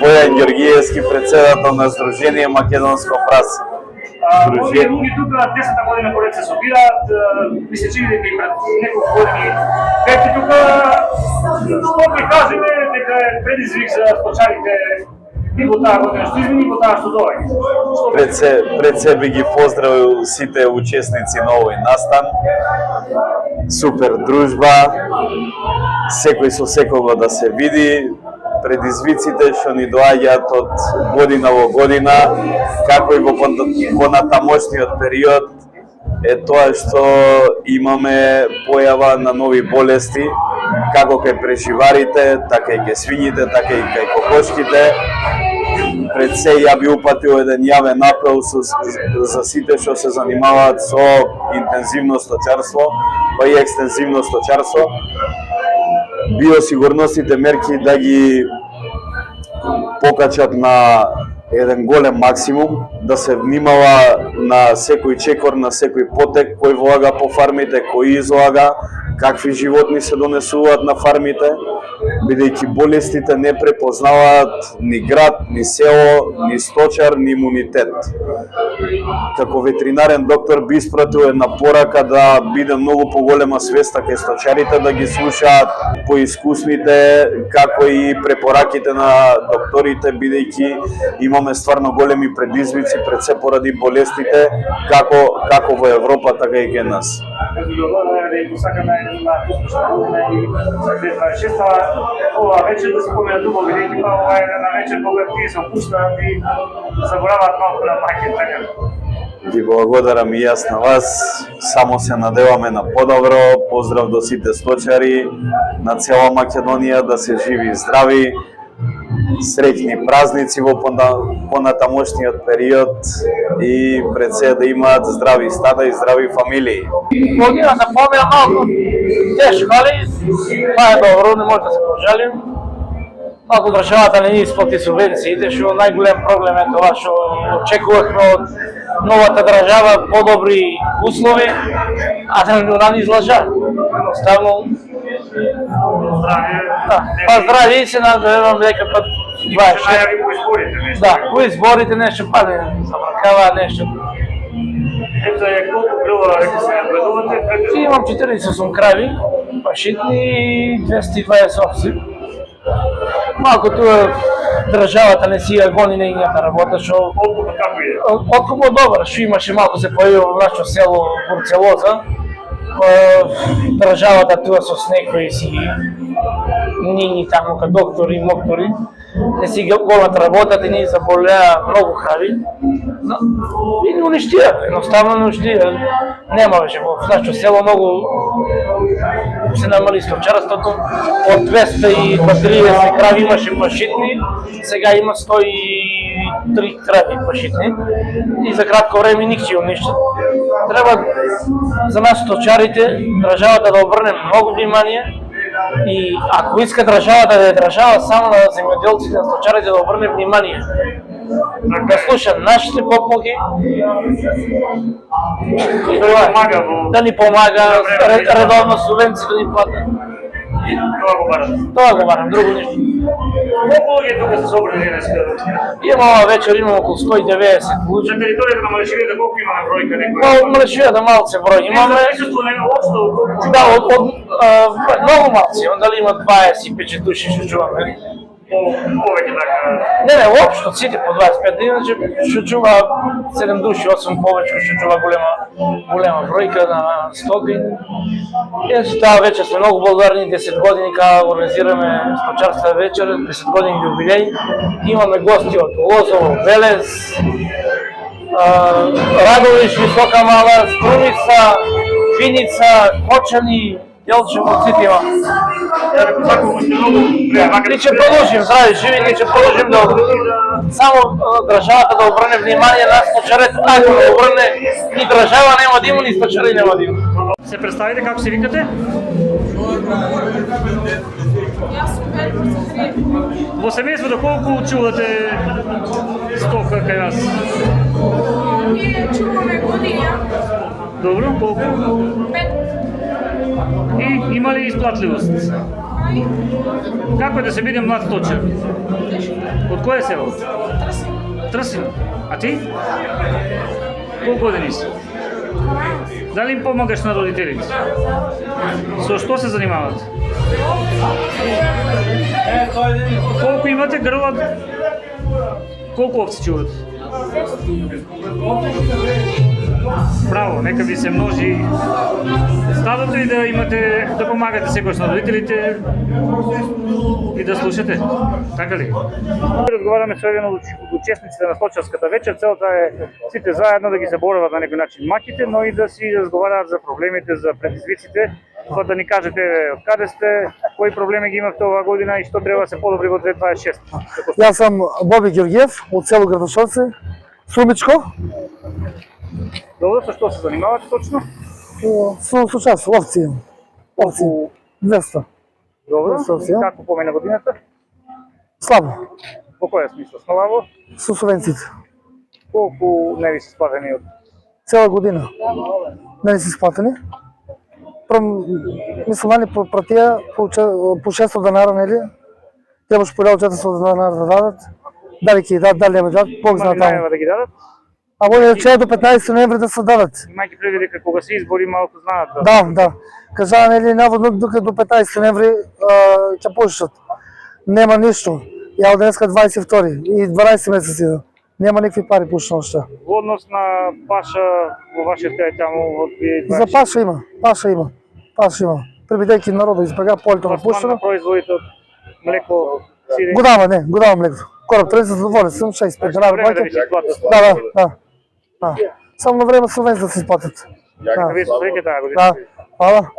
Бојан Ѓоргиевски, председател на Сдружение Македонско прасе. Овие луѓе тука 10-та година поред се собираат, ми се чини дека и пред неколку години бејте тука, што ќе кажеме дека е предизвик за сточарите и во таа година што измени и во таа што доаѓа. Пред себе ги поздравил сите учесници на овој настан. Супер дружба, секој со секого да се види, предизвиците што ни доаѓаат од година во година, како и во понатамошниот период, е тоа што имаме појава на нови болести, како кај преживарите, така и кај свињите, така и кај кокошките. Пред се ја би упатил еден јавен апел за сите што се занимаваат со интензивно сточарство, па и екстензивно сточарство. Биосигурностите мерки да ги покачат на еден голем максимум, да се внимава на секој чекор, на секој потек кој влага по фармите, кој излага, какви животни се донесуваат на фармите, бидејќи болестите не препознаваат ни град, ни село, ни сточар, ни имунитет. Како ветеринарен доктор би испратил една порака да биде многу поголема свеста кај сточарите, да ги слушаат поискусните, како и препораките на докторите, бидејќи имаме стварно големи предизвици пред се поради болестите, како во Европа, така и кај нас. Ова вечер да се помина дуго, бидејќи па ова е една вечер кога тие се опуштаат и забораваат малку на маќето. Ви благодарам и јас на вас, само се надеваме на подобро, поздрав до сите сточари на цела Македонија, да се живи и здрави, среќни празници во понатамошниот период и пред се да имаат здрави стада и здрави фамилии. Годината помина малку тешко, али па е добро, не може да се пожалим. Малку државата не ни исплати субвенциите, што најголем проблем е тоа што очекувавме од новата држава подобри услови, а да не излажа. Едноставно па здравје и се надевам дека па 26. Да, по изборите нешто падне, забркава нешто. Ето е колку грла река се нагледувате? Имам 48 крави, пашитни и 220 овци. Малку тоа државата не си ја гони нејната работа, што откупот добар, што имаше малку се појавило во нашето село Бурцелоза. Државата тоа со некои си нини таму ка доктори и моктори, не си голата работа, и ни заболеа многу крави, но и не уништија, едноставно не уништија. Нема беше во нашето село многу се намали сточарството, од 230 крави имаше пашитни, сега има 103 крави пашитни и за кратко време ник ќе уништат. Треба за нас сточарите државата да обрне многу внимание и ако иска државата да е држава само на земјоделците, на сточарите да обрне внимание, да слуша нашите попоги и да ни помага, редовно субвенции да ни платат. Тоа го барам, друго ништо. Колку луѓе тука се собрани денеска? Ова вечер имам околу 190 луѓе. На територијата на Малешевијата колку има на бројка некој? Па Малешевијата малце број имаме. Да, многу малци, дали има 25 души што чуваме. Повеќе така? Не, општо сите по 25, иначе што чува 7 души, 8 повеќе што чува голема бројка на стоки. Иначе таа вечер сме многу благодарни, 10 години кога организираме сточарска вечер, 10 години јубилеј. Имаме гости од Лозово, Велес, Радовиш, Висока Мала, Струмица, Виница, Кочани, Јелчево, Цитива. Ни ќе продолжим, здрави, живи, ни ќе продолжим да само државата да обрне внимание на сточарите, ако да обрне ни држава нема да има, ни сточари нема да има. Се представите како се викате? Во семејството колку чувате стока кај нас? Ние чуваме година. Добро, колку? 5. И има ли исплатливост? Како е да се биде млад сточар? Од кое село? Трсин. А ти? Колку години си? Дали им помагаш на родителите? Со што се занимават? Колку имате грла? Колку овци чуват? Браво, нека ви се множи стадото и да имате, да помагате секојаш на родителите и да слушате. Така ли? Разговараме со еден од учесниците на сточарската вечер. Целта е сите заедно да ги заборават на некој начин маките, но и да си разговараат за проблемите, за предизвиците, па да ни кажете од каде сте, кои проблеми ги имавте оваа година и што треба да се подобри во 2026. Јас сам Боби Георгиев од село Градошовце, Сумичко. Добро, со што се занимавате точно? Со час, овци. Овци. 200. Добро, Овци, ја. како помена годината? Слабо. Во која смисла? Слабо? Со субвенциите. Колку не ви се сплатени од Цела година. Не си сплатени. Мислам, дали пратија по 600 денара, нели? Требаш по 400 денара да дадат. Дали ќе дадат, дали нема дадат, Бог знае таму. да ги дадат? А воле че до 15 ноември да се дадат. Имајќи предвид дека кога се избори малку знаат Да. Кажа, нели, наводно дока до 15 ноември ќе почнат. Нема ништо. Ја од денеска 22 и 12 месеци да. Нема никакви пари пушна уште. во однос на паша во вашиот крај таму од За паша има, паша има. Прибидејќи народот избега полето на пушена. производите од млеко, сирење. Го дава млеко. Кораб 30 задоволен сум, 65 денари Време да ви плаќам. се платат. Да. Само на време субвенција да се исплатат. Вие се среќате таа година. Да. Хвала.